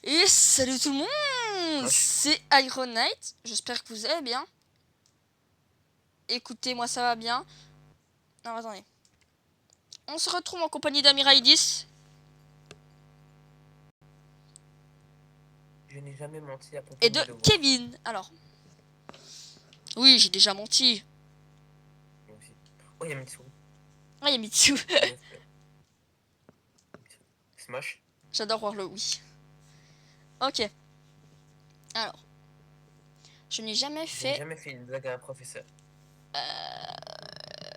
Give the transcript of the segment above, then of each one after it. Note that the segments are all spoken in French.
Et salut tout le monde, Moche. c'est Iron Knight, j'espère que vous allez bien. Écoutez, moi ça va bien. Non, attendez. On se retrouve en compagnie d'Amiraïdis. Je n'ai jamais menti à propos Et de de mes devoirs. Kevin. Alors, oui, j'ai déjà menti. Moi aussi. Oh, il y a Mitsu. Ah, il y a Mitsu. Punaise, Smash. J'adore voir le oui. Ok, alors, je n'ai jamais Je n'ai fait... jamais fait une blague à un professeur. Qui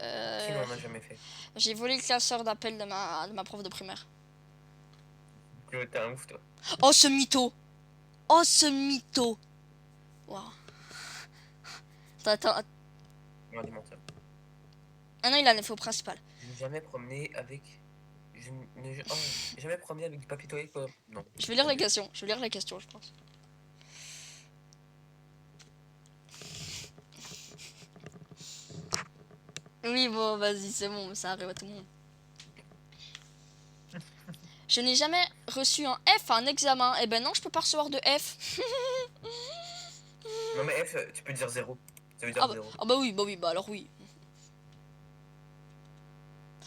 euh, n'en a jamais fait? J'ai volé le classeur d'appel de ma prof de primaire. T'es un ouf, toi. Oh, ce mytho. Oh, ce mytho. Wow. Attends. Non, des menteurs. Ah non, il a l'info au principal. Je n'ai jamais promené avec. Oh, jamais promené avec du papier toilette, quoi. Non, Je vais lire les abusé. questions. Je vais lire les questions, je pense. Oui, bon, vas-y, c'est bon, ça arrive à tout le monde. Je n'ai jamais reçu un F à un examen. Eh ben non, je peux pas recevoir de F. Non, mais F, tu peux dire zéro. Ça veut Ah dire bah, zéro. ah bah oui, bah alors oui.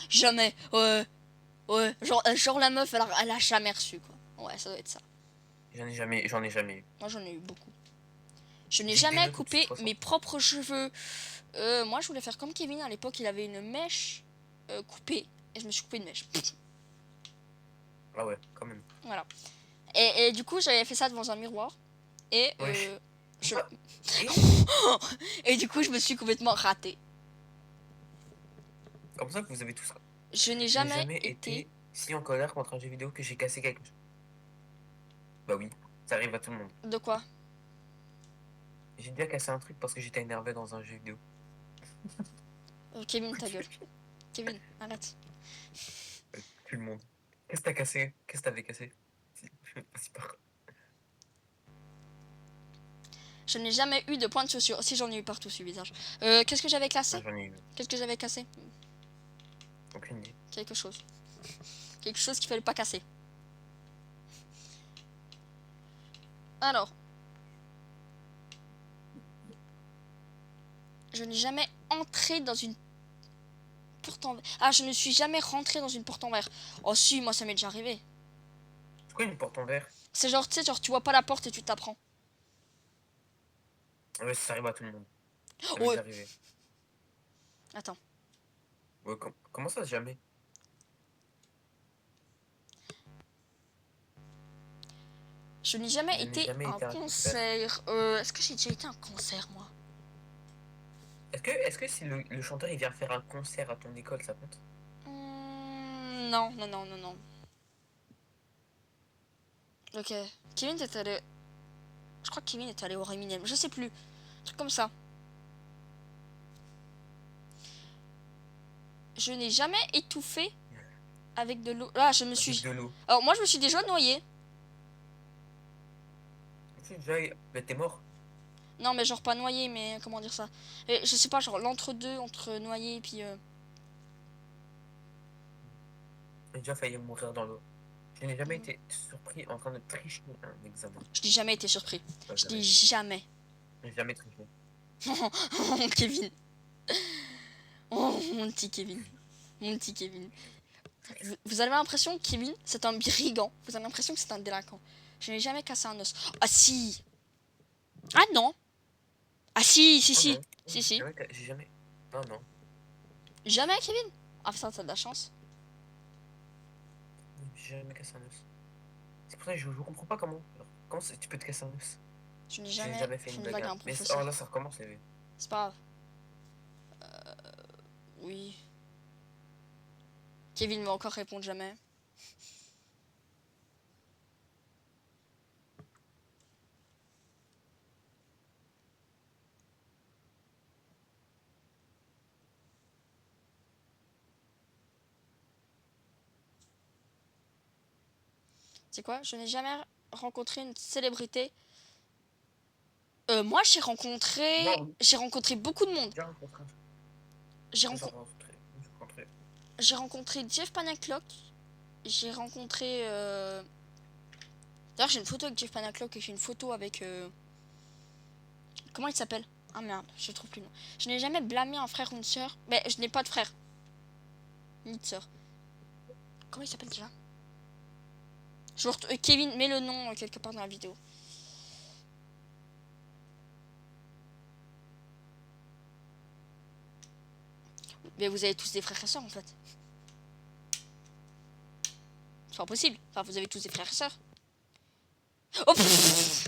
Jamais. Ouais. Genre la meuf, elle a jamais reçu, quoi. Ouais, ça doit être ça. J'en ai jamais eu. Moi, j'en ai eu beaucoup. Je n'ai J'ai que des jamais notes au-dessus de coupé 60. mes propres cheveux. Moi, je voulais faire comme Kevin à l'époque. Il avait une mèche coupée. Et je me suis coupé une mèche. Ah ouais, quand même. Voilà. Et du coup, j'avais fait ça devant un miroir. Et Wesh. je... Pourquoi? Et Et du coup, je me suis complètement ratée. comme ça que vous avez tout ça. Je n'ai Je n'ai jamais jamais été... été si en colère contre un jeu vidéo que j'ai cassé quelque chose. Bah oui, ça arrive à tout le monde. De quoi? J'ai déjà cassé un truc parce que j'étais énervé dans un jeu vidéo. Kevin, ta gueule. Kevin, arrête. Tout le monde. Qu'est-ce que t'as cassé? Qu'est-ce que t'avais cassé? Vas-y, pars. Je n'ai jamais eu de points de chaussure. Si, j'en ai eu partout sur le visage. Qu'est-ce que j'avais cassé? Moi, j'en ai eu Qu'est-ce que j'avais cassé? aucune idée. Quelque chose. Quelque chose qu'il fallait pas casser. Alors. Je n'ai jamais entré dans une porte en verre. Ah, je ne suis jamais rentré dans une porte en verre. Oh si, moi ça m'est déjà arrivé. C'est quoi une porte en verre? C'est genre, tu sais, genre tu vois pas la porte et tu t'apprends. Ouais, ça arrive à tout le monde. Ça m'est Ouais. déjà arrivé. Attends. Ouais, comment ça, jamais? Je n'ai jamais Je n'ai été jamais à un été à un concert. concert. Est-ce que j'ai déjà été à un concert, moi? Est-ce que si le chanteur il vient faire un concert à ton école, ça compte? Non. Ok. Kevin est allé... Je crois que Kevin est allé au Eminem. Je sais plus. Un truc comme ça. Je n'ai jamais étouffé avec de l'eau. Ah, je me Avec suis... de l'eau. Alors, moi, je me suis déjà noyé. Bah, t'es mort. Non, mais genre pas noyé, mais comment dire ça? Et je sais pas, genre l'entre-deux, entre noyé et puis... J'ai déjà failli mourir dans l'eau. Je n'ai jamais été surpris en train de tricher un examen. Je n'ai jamais été surpris. Bah, Je dis jamais. jamais. J'ai jamais triché. Oh, Kevin. Oh, mon petit Kevin. Mon petit Kevin. Vous avez l'impression que Kevin, c'est un brigand. Vous avez l'impression que c'est un délinquant. Je n'ai jamais cassé un os. Ah si. Ah non. Ah si, si, Oh si. non. Si, si. J'ai jamais. Non, non. Jamais, Kevin. Ah, ça, t'as de la chance. J'ai jamais cassé un os. C'est pour ça que je comprends pas comment. Alors, comment tu peux te casser un os? Je n'ai J'ai jamais jamais fait fait une une blague. blague à un Mais oh professeur. là, ça recommence. C'est pas grave. Oui. Kevin m'a encore répondu jamais. C'est quoi? Je n'ai jamais rencontré une célébrité. Moi, Moi, oui. j'ai rencontré beaucoup de monde. J'ai rencontré. J'ai J'ai rencontré, rencontré. J'ai rencontré. j'ai rencontré Jeff Panaclock. J'ai rencontré D'ailleurs, j'ai une photo avec Jeff Panaclock et j'ai une photo avec... Comment il s'appelle? Ah merde, je trouve plus le nom. Je n'ai jamais blâmé un frère ou une sœur. Mais je n'ai pas de frère. Ni de sœur. Comment il s'appelle déjà? Kevin, mets le nom quelque part dans la vidéo. Mais vous avez tous des frères et sœurs en fait. C'est pas possible. Enfin, vous avez tous des frères et sœurs. Oh pff.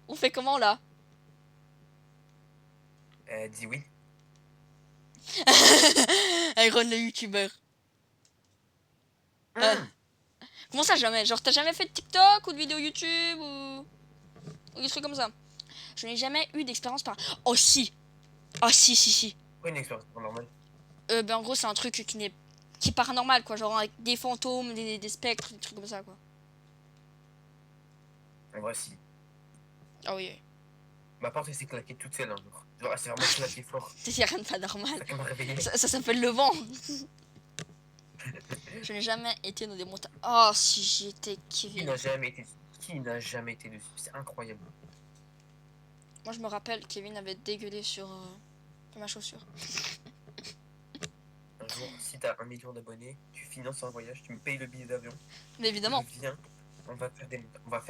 On fait comment là? Dis oui. Iron le youtubeur. Comment ça jamais? Genre t'as jamais fait de TikTok ou de vidéo YouTube ou des trucs comme ça? Je n'ai jamais eu d'expérience par... Oh si. Oh si. Quoi une expérience normale? Ben en gros c'est un truc qui est paranormal quoi. Genre avec des fantômes, des spectres, des trucs comme ça quoi. En vrai, si. Ah oui. Ma porte elle s'est claquée toute seule un jour. Genre, elle s'est vraiment claquée fort. C'est rien de pas normal. Ça qui m'a réveillé. Ça s'appelle le vent. Je n'ai jamais été dans des montagnes. Oh si j'y étais Qui Kevin. n'a jamais été dessus? C'est incroyable. Moi je me rappelle Kevin avait dégueulé sur ma chaussure. Un jour, si t'as 1 million d'abonnés, tu finances un voyage, tu me payes le billet d'avion. Mais évidemment. Je viens, on va faire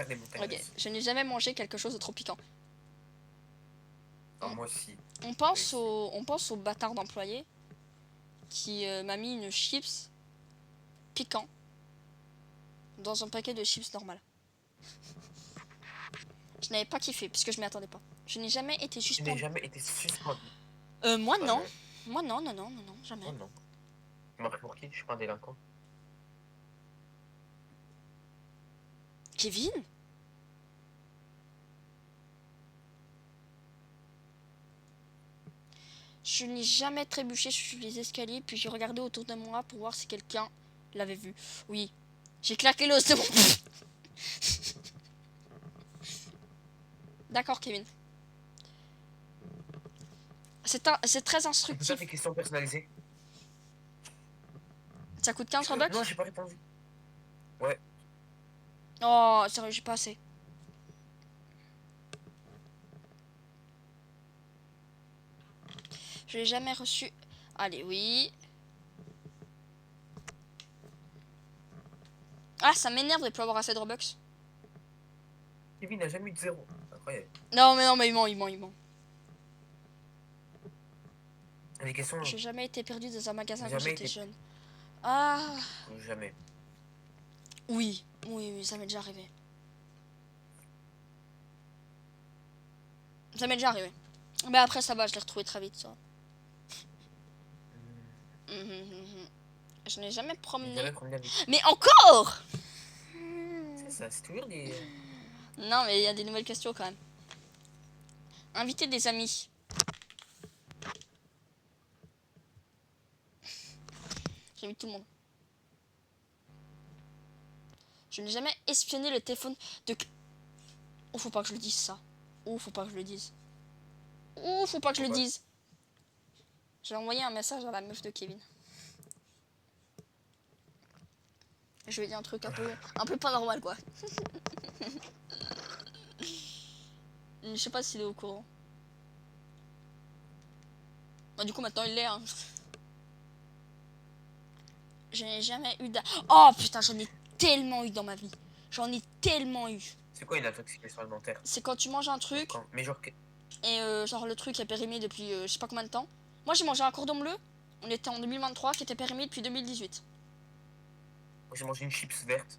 des montagnes. Ok, je n'ai jamais mangé quelque chose de trop piquant. Alors, moi aussi. On pense au bâtard d'employé qui m'a mis une chips piquant dans un paquet de chips normal. Je n'avais pas kiffé puisque je m'y attendais pas. Je n'ai jamais été Tu n'as suspendu. jamais été suspendu. Moi Ah non. non. Moi non, jamais. Oh non. Tu m'as pris pour qui? Je suis pas un délinquant. Kevin? Je n'ai jamais trébuché sur les escaliers puis j'ai regardé autour de moi pour voir si quelqu'un l'avait vu. Oui. J'ai claqué l'os de mon... D'accord Kevin. C'est très Tu peux instructif. faire des questions personnalisées? Ça coûte 15 Robux? Non, j'ai pas répondu. Ouais. Oh, sérieux, j'ai pas assez. Je l'ai jamais reçu. Allez, oui. Ah, ça m'énerve de plus avoir assez de Robux. Kevin n'a jamais eu de zéro. Incroyable. Non, mais il ment. Les questions, J'ai jamais été perdu dans un magasin quand Jamais j'étais été- jeune. Ah, jamais. oui, ça m'est déjà arrivé. Ça m'est déjà arrivé. Mais après, ça va, je l'ai retrouvé très vite, ça. Je n'ai jamais promené. Jamais promené avec. Mais encore! C'est ça, c'est toujours des. Non, mais il y a des nouvelles questions quand même. Inviter des amis. J'invite tout le monde. Je n'ai jamais espionné le téléphone de... Oh, faut pas que je le dise ça. Oh, faut pas que je le dise. Oh, faut pas que je le dise. J'ai envoyé un message à la meuf de Kevin. Je lui ai dit un truc un peu pas normal, quoi. Je sais pas s'il est au courant. Bah, du coup, maintenant, il l'est, hein. Je n'ai jamais eu Oh, putain, j'en ai tellement eu dans ma vie. J'en ai tellement eu. C'est quoi une intoxication alimentaire? C'est quand tu manges un truc Mais genre. et genre le truc est périmé depuis je sais pas combien de temps. Moi, j'ai mangé un cordon bleu. On était en 2023 qui était périmé depuis 2018. Moi, j'ai mangé une chips verte.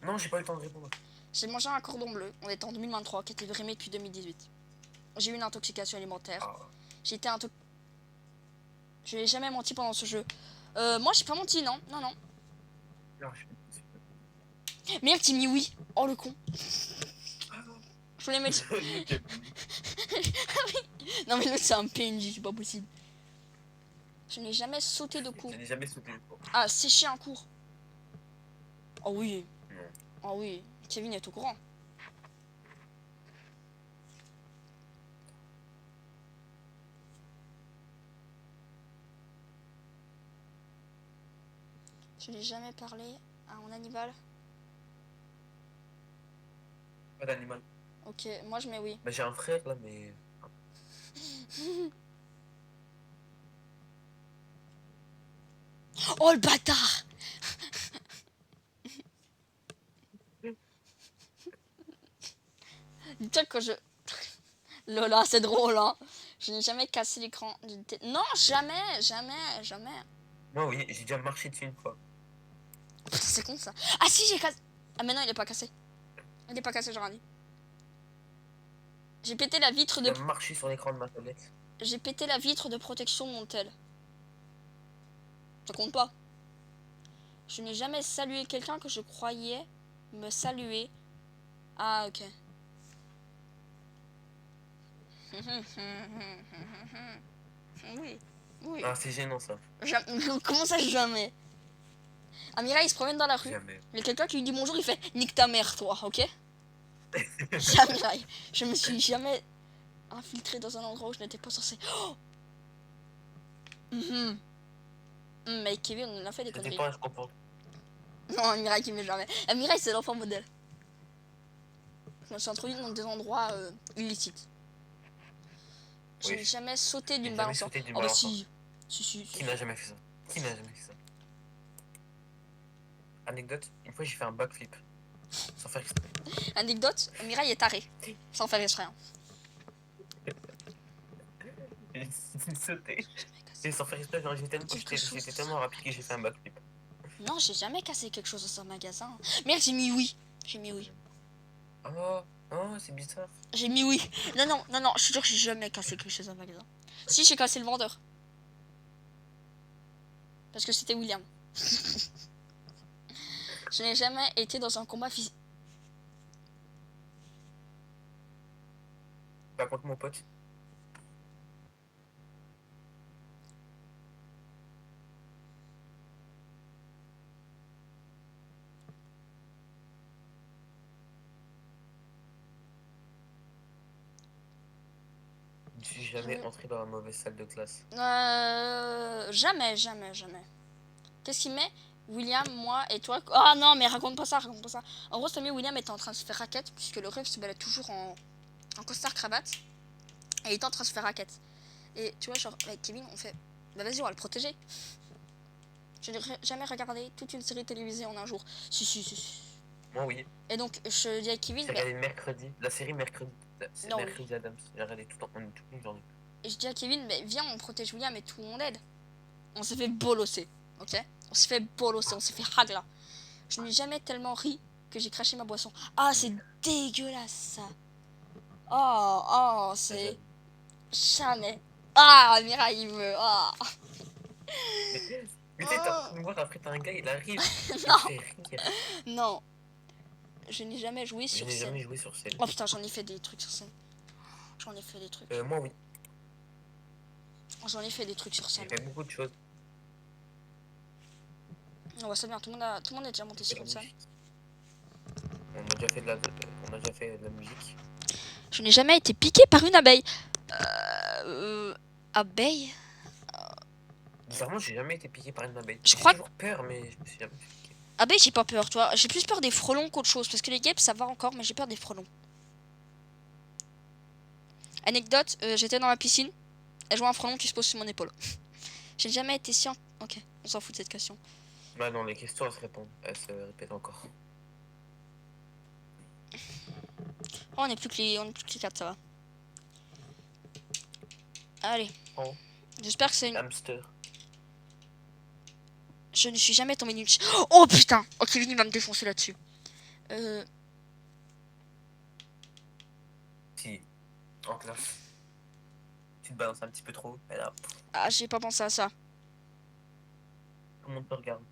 Non, j'ai pas eu le temps de répondre. J'ai mangé un cordon bleu. On était en 2023 qui était périmé depuis 2018. J'ai eu une intoxication alimentaire. Ah. J'ai été Je n'ai jamais menti pendant ce jeu. Moi, j'ai pas menti, non. Non, Merde, t'as mis oui. Oh, le con. Je voulais mettre... Non, mais l'autre, c'est un PNJ, c'est pas possible. Je n'ai jamais sauté de cours. Je n'ai jamais sauté de cours. Ah, sécher un cours. Oh oui. Non. Oh oui. Kevin est au courant. Je n'ai jamais parlé à un animal. Pas d'animal. Ok, moi je mets oui. Bah, j'ai un frère là, mais. Oh le bâtard! Dis-toi que je... Lola, c'est drôle, hein. Je n'ai jamais cassé l'écran d'une télé. Non, jamais, jamais, jamais. Moi, oui, j'ai déjà marché dessus une fois. Putain, c'est con ça. Ah si, j'ai cassé. Ah mais non, il est pas cassé. Il est pas cassé, j'aurais dit. J'ai pété la vitre J'ai de... déjà marché sur l'écran de ma tablette. J'ai pété la vitre de protection de mon tel. Ça compte pas. Je n'ai jamais salué quelqu'un que je croyais me saluer. Ah, ok. Oui, oui. Ah, c'est gênant ça. Comment ça, jamais? Amira, il se promène dans la rue. Jamais. Il y a quelqu'un qui lui dit bonjour, il fait nique ta mère, toi, ok? Jamais. Je me suis jamais infiltré dans un endroit où je n'étais pas censé. Oh. Mais Kevin, on a fait des Ça conneries. dépend, je comprends. Non, Amira qui met jamais. Amira, c'est l'enfant modèle. Je me suis introduit dans des endroits illicites. Je n'ai Oui. jamais sauté J'ai d'une jamais balançoire. sauté d'une Oh bah balançoire. si. Si. Qui n'a jamais fait ça? Qui n'a jamais fait ça? Anecdote, une fois j'ai fait un backflip. Sans faire exprès. Anecdote, Amira est taré. Sans faire exprès. Hein. J'ai sauté. Et sans faire exprès, genre j'étais tellement rapide que j'ai fait un backflip. Non, j'ai jamais cassé quelque chose dans un magasin. Merde, j'ai mis oui. J'ai mis oui. Oh, oh, c'est bizarre. J'ai mis oui. Non, je suis sûr que j'ai jamais cassé quelque chose dans un magasin. Si, j'ai cassé le vendeur. Parce que c'était William. Je n'ai jamais été dans un combat physique. Par contre, mon pote. Je ne suis jamais entré dans la mauvaise salle de classe. Jamais. Qu'est-ce qu'il met? William, moi et toi. Ah non, mais raconte pas ça. En gros, Tommy William était en train de se faire raquette, puisque le ref se balade toujours en costard cravate. Et il était en train de se faire raquette. Et tu vois, genre, avec Kevin, on fait bah vas-y, on va le protéger. Je n'ai jamais regardé toute une série télévisée en un jour. Si. Moi, oui. Et donc, je dis à Kevin, J'ai regardé mercredi. La série mercredi. C'est Non. mercredi Adams. J'ai regardé toute une journée. Et je dis à Kevin, mais viens, on protège William et tout le monde aide. On s'est fait bolosser, ok? On s'est fait bolosser, on s'est fait ragla. Je n'ai jamais tellement ri que j'ai craché ma boisson. Ah, c'est dégueulasse ça. Oh, c'est jamais. Ah, Mira, il me. Ah. Mais tu sais, t'es en train de voir après, t'as un gars, il arrive. Non. Il fait rire. Non. Je n'ai jamais joué Je sur n'ai scène. jamais joué sur scène. Oh putain, j'en ai fait des trucs sur scène. J'en ai fait des trucs. Moi, oui. J'en ai fait des trucs sur scène. J'ai fait beaucoup de choses. On va ça bien, tout le monde est déjà monté sur une scène. On a déjà fait de la musique. Je n'ai jamais été piqué par une abeille. Abeille? Bizarrement, j'ai jamais été piqué par une abeille. Je J'ai crois toujours peur, mais je me suis jamais fait piquer. Abeille, j'ai pas peur, toi. J'ai plus peur des frelons qu'autre chose. Parce que les guêpes, ça va encore, mais j'ai peur des frelons. Anecdote, j'étais dans ma piscine. Et je vois un frelon qui se pose sur mon épaule. J'ai jamais été si... Ok, on s'en fout de cette question. Bah non, les questions, elles se répondent. Elles se répètent encore. Oh, on est plus que les 4, ça va. Allez. Oh. J'espère que c'est une... Hamster. Je ne suis jamais tombé d'une... Oh putain. Ok, Kevin, il va me défoncer là-dessus. Si. En classe. Tu te balances un petit peu trop. Et là, Ah, j'ai pas pensé à ça. tout le monde te regarde.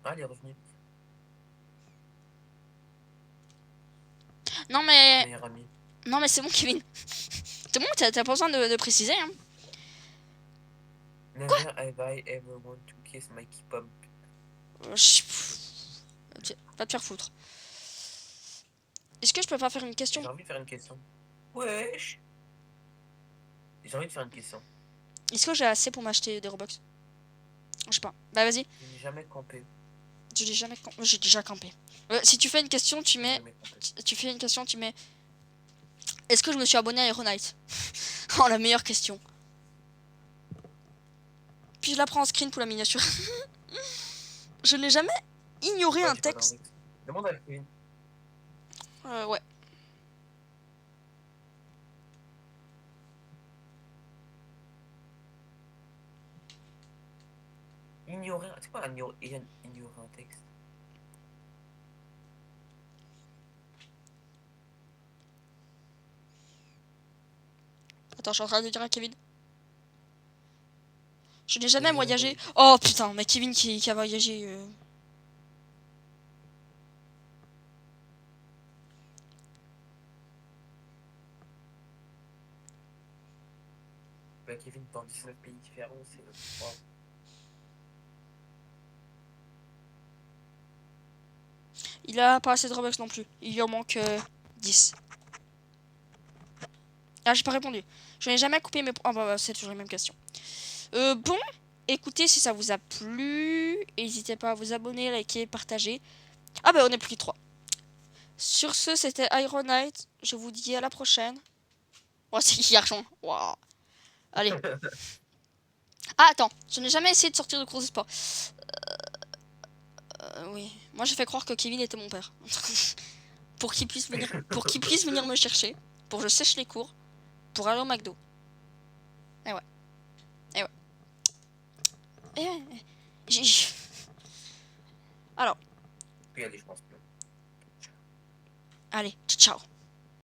Ah, il est revenu. Non, mais... Meilleur ami. Non, mais c'est bon, Kevin. C'est bon, t'as pas besoin de préciser, hein. Never have I ever want to kiss my K-pop. Ok, va te faire foutre. Est-ce que je peux pas faire une question? J'ai envie de faire une question. Wesh. J'ai envie de faire une question. Est-ce que j'ai assez pour m'acheter des Robux? Je sais pas. Bah vas-y. Je n'ai jamais campé. Je l'ai jamais j'ai déjà campé. Si tu fais une question, tu Je n'ai mets. jamais campé. Tu fais une question, tu mets. Est-ce que je me suis abonné à Aeronite? Oh, la meilleure question. Puis je la prends en screen pour la miniature. Je n'ai jamais ignoré Ouais, un j'ai pas texte. d'index. Demande à Kevin. Ouais. Ignorer. C'est quoi ignorer un texte? Attends, je suis en train de dire à Kevin. Je n'ai jamais Je viens voyagé. de- Oh putain, mais Kevin qui a voyagé. Bah, Kevin, dans 19 pays différents, c'est. Wow. Il a pas assez de Robux non plus. Il lui en manque 10. Ah, j'ai pas répondu. Je n'ai jamais coupé mes. Ah bah, c'est toujours les mêmes questions. Bon, écoutez, si ça vous a plu, n'hésitez pas à vous abonner, liker, partager. Ah bah, on est plus que 3. Sur ce, c'était Iron Knight. Je vous dis à la prochaine. Oh, c'est Argent. Waouh. Allez. Ah, attends. Je n'ai jamais essayé de sortir de cours de sport. Oui. Moi, j'ai fait croire que Kevin était mon père. Pour qu'il puisse venir me chercher. Pour que je sèche les cours. Pour aller au McDo. Et ouais. Et ouais. Et ouais. J'ai- Alors, Puis, allez, je pense. allez. Ciao.